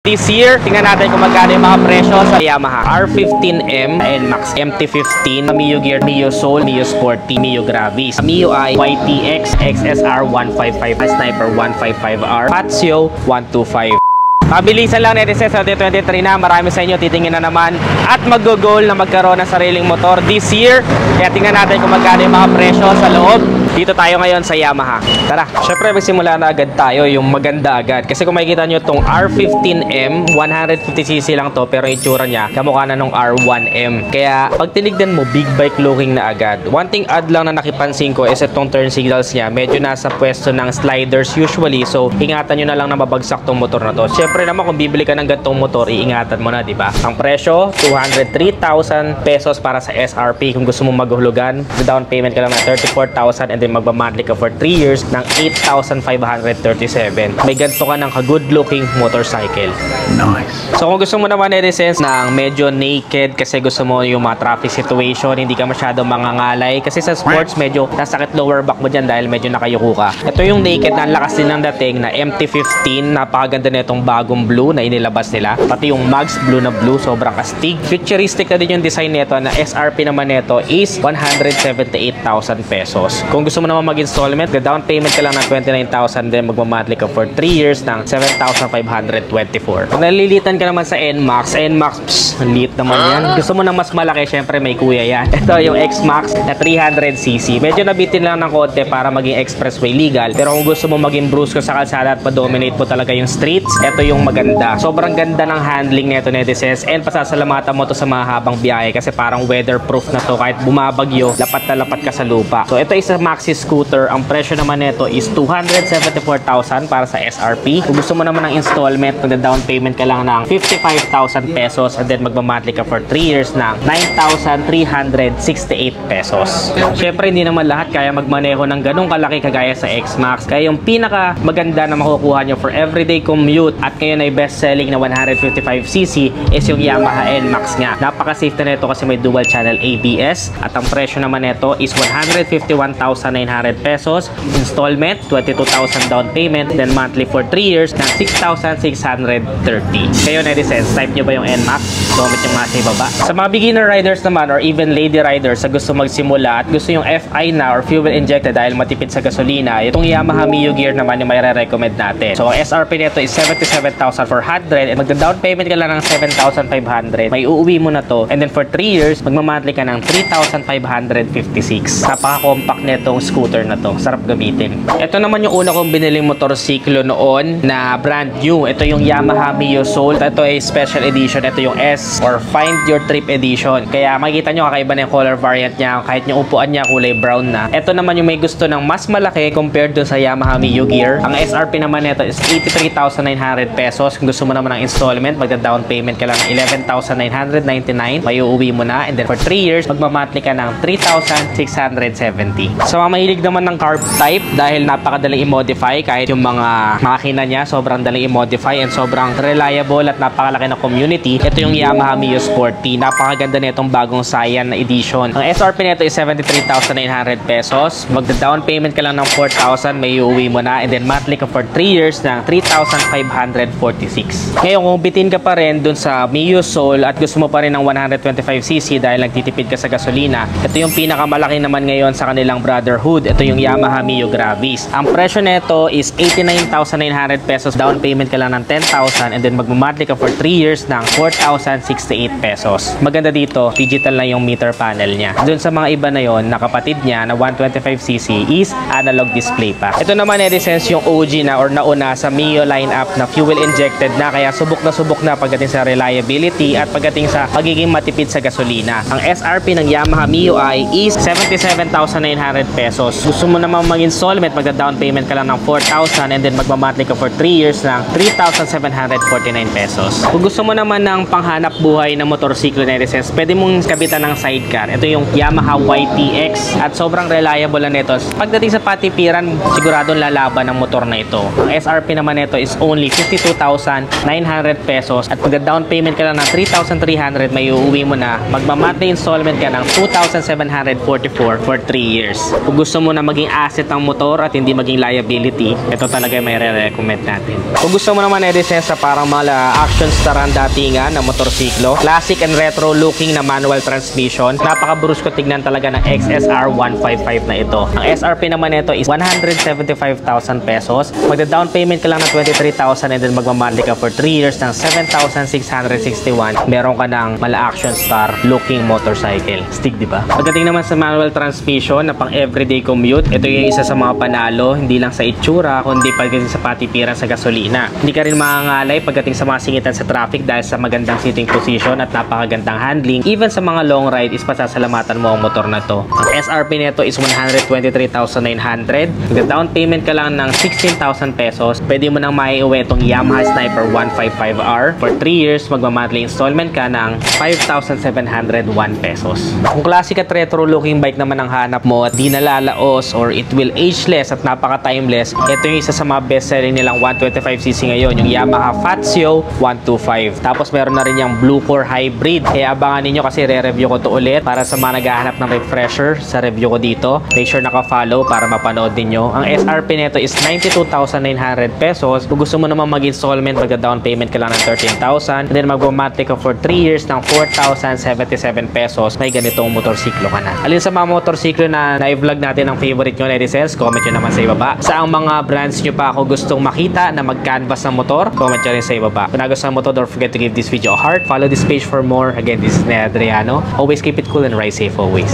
This year, tingnan natin kung magkano yung mga presyo sa Yamaha R15M NMAX MT-15, Mio Gear, Mio Soul, Mio Sporty, Mio Gravis, Mio I, YTX, XSR 155, Sniper 155R, Patio 125. Mabilisan lang netizens sa 2023 na, marami sa inyo titingin na naman at mag-goal na magkaroon ng sariling motor this year. Kaya tingnan natin kung magkano yung mga presyo sa loob. Dito tayo ngayon sa Yamaha. Tara, syempre magsimula na agad tayo yung maganda agad. Kasi kung makikita nyo itong R15M, 150cc lang to, pero itsura niya kamukha na nung R1M. Kaya pag tinignan mo, big bike looking na agad. One thing odd lang na nakipansin ko is itong turn signals niya. Medyo nasa pwesto ng sliders usually. So, ingatan nyo na lang na mabagsak tong motor na to. Syempre naman kung bibili ka ng gantong motor, iingatan mo na, di ba? Ang presyo, 203,000 pesos para sa SRP. Kung gusto mong maghulugan, down payment ka lang na 34,000 and then magbamonthly ka for 3 years ng 8,537. May ganito ka ng ka-good looking motorcycle. Nice. So kung gusto mo naman i-sense ng medyo naked kasi gusto mo yung mga traffic situation, hindi ka masyadong mangangalay kasi sa sports medyo nasakit lower back mo dyan dahil medyo nakayuko ka. Ito yung naked na lakas din ng dating na MT-15. Napakaganda na itong bagong blue na inilabas nila. Pati yung Max blue na blue, sobrang kastig. Futuristic na din yung design nito na SRP naman nito is 178,000 pesos. Kung gusto mo naman mag-installment, down payment ka lang ng 29,000 then magmamonthly ka for 3 years ng 7,524. Kung nalilitan ka naman sa NMAX, ang liit naman yan. Gusto mo ng mas malaki, syempre may kuya yan. Ito yung X-Max na 300cc. Medyo nabitin lang ng konti para maging expressway legal. Pero kung gusto mo maging brusco sa kalsada at pa-dominate mo talaga yung streets, ito yung maganda. Sobrang ganda ng handling nito netizens and pasasalamatan mo to sa mga habang biyahe kasi parang weatherproof na to kahit bumabagyo, lapat na lapat ka sa lupa. So ito is a maxi scooter. Ang presyo naman nito is 274,000 para sa SRP. Kung gusto mo naman ng installment, magda-down payment ka lang ng 55,000 pesos and then magmamonthly ka for 3 years ng 9,368 pesos. Syempre hindi naman lahat kaya magmaneho ng ganung kalaki kagaya sa X-Max. Kaya yung pinaka maganda na makukuha nyo for everyday commute at ngayon ay best selling na 155cc is yung Yamaha NMAX nga. Napaka-safe na nito kasi may dual channel ABS at ang presyo naman nito is 151,900 pesos. Installment, 22,000 down payment, then monthly for 3 years ng 6,630. Kayo netizens, type nyo ba yung NMAX? Comment yung mga sa ibaba. Sa mga beginner riders naman or even lady riders sa gusto magsimula at gusto yung FI na or fuel injected dahil matipid sa gasolina, itong Yamaha Mio Gear naman yung may re-recommend natin. So, ang SRP nito is 77,400 and magda-down payment ka lang ng 7,500. May uuwi mo na to and then for 3 years, magmamonthly ka ng 3,556. Napaka-compact netong scooter na to. Sarap gamitin. Ito naman yung una kong biniling motorsiklo noon na brand new. Ito yung Yamaha Mio Soul. Ito ay special edition. Ito yung S or Find Your Trip edition. Kaya makikita nyo kakaiba na yung color variant niya. Kahit yung upuan niya kulay brown na. Ito naman yung may gusto ng mas malaki compared to sa Yamaha Mio Gear. Ang SRP naman nito is 83,900 pesos. Kung gusto mo naman ng installment, magda-down payment ka lang ng 11,999. May uuwi mo na. And then for 3 years, magmamonthly ka ng 3,670. So mga mahilig naman ng carb type dahil napakadaling i-modify kahit yung mga makina niya sobrang daling i-modify and sobrang reliable at napakalaki na community. Ito yung Yamaha Mio Sporty. Napakaganda nitong bagong Saiyan na edition. Ang SRP nito is 73,900 pesos. Magda-down payment ka lang ng 4,000, may uuwi mo na and then monthly ka for 3 years ng 3,546. Ngayon kung bitin ka pa rin dun sa Mio Soul at gusto mo pa rin ng 125cc dahil nagtitipid ka sa gasolina, ito yung pinakamalaki naman ngayon sa kanilang brotherhood. Ito yung Yamaha Mio Gravis. Ang presyo nito is 89,900 pesos. Down payment ka lang ng 10,000 and then magmamonthly ka for 3 years ng 4,068 pesos. Maganda dito, digital na yung meter panel niya. Dun sa mga iba na yon, nakapatid niya na 125cc is analog display pa. Ito naman netizens yung OG na or nauna sa Mio lineup na fuel injected na kaya subok na pagdating sa reliability at pagdating sa pagiging matipid sa gasolina. Ang SRP ng Yamaha Mio I is 77,900 pesos. Gusto mo naman mag-installment, magda-down payment ka lang ng 4,000 and then magmamonthly ka for 3 years ng 3,749 pesos. Kung gusto mo naman ng panghanap buhay na motorsiklo netizens, pwede mong kabitan ng sidecar. Ito yung Yamaha YTX at sobrang reliable na nito. Pagdating sa patipiran, siguradong lalaban ng motor na ito. Ang SRP naman nito is only 52,900 pesos at magda-down payment ka lang ng 3,300, may uuwi mo na. Magmamonthly installment ka ng 2,744 for 3 years. Kung gusto mo na maging asset ang motor at hindi maging liability, ito talaga yung may re-recommend natin. Kung gusto mo naman i-design sa parang mga action staran datingan na motorsiklo, classic and retro looking na manual transmission, napaka-brusko tignan talaga ng XSR 155 na ito. Ang SRP naman nito is 175,000 pesos. Magda-down payment ka lang ng 23,000 and then magmamonthly ka for 3 years ng 7,661. Meron ka ng mala action star looking motorcycle. Stig, di ba? Pagdating naman sa manual transmission na pang everyday commute, ito yung isa sa mga panalo, hindi lang sa itsura, kundi pagdating sa patipiran sa gasolina. Hindi ka rin mangangalay pagdating sa mga singitan sa traffic dahil sa magandang sitting position at napakagandang handling. Even sa mga long ride is pasasalamatan mo ang motor na to. Ang SRP nito is 123,900. Magda-down payment ka lang ng 16,000 pesos. Pwede mo nang maiuwi itong Yamaha Sniper 155R. For 3 years, magmamonthly installment ka ng 5,701 pesos. Kung classic at retro looking bike naman ang hanap mo at di nalalaos or it will ageless at napaka-timeless, ito yung isa sa mga best-selling nilang 125cc ngayon, yung Yamaha Fazio 125. Tapos meron na rin yung Blue Core Hybrid. Kaya abangan ninyo kasi re-review ko to ulit para sa mga naghahanap ng refresher sa review ko dito. Make sure naka-follow para mapanood ninyo. Ang SRP nito is 92,900 pesos. Kung gusto mo naman mag-installment, magda-down payment ka lang ng 13,000 and then mag-monthly ka for 3 years ng 4,077 pesos, may ganitong motorsiklo ka na. Alin sa mga motorsiklo na na-vlog natin ang favorite nyo, netizens, comment nyo naman sa ibaba. Sa ang mga brands nyo pa ako gustong makita na mag-canvas ng motor, comment nyo rin sa ibaba. Kung nagustuhan mo to, don't forget to give this video a heart. Follow this page for more. Again, this is Ned Adriano. Always keep it cool and ride safe always.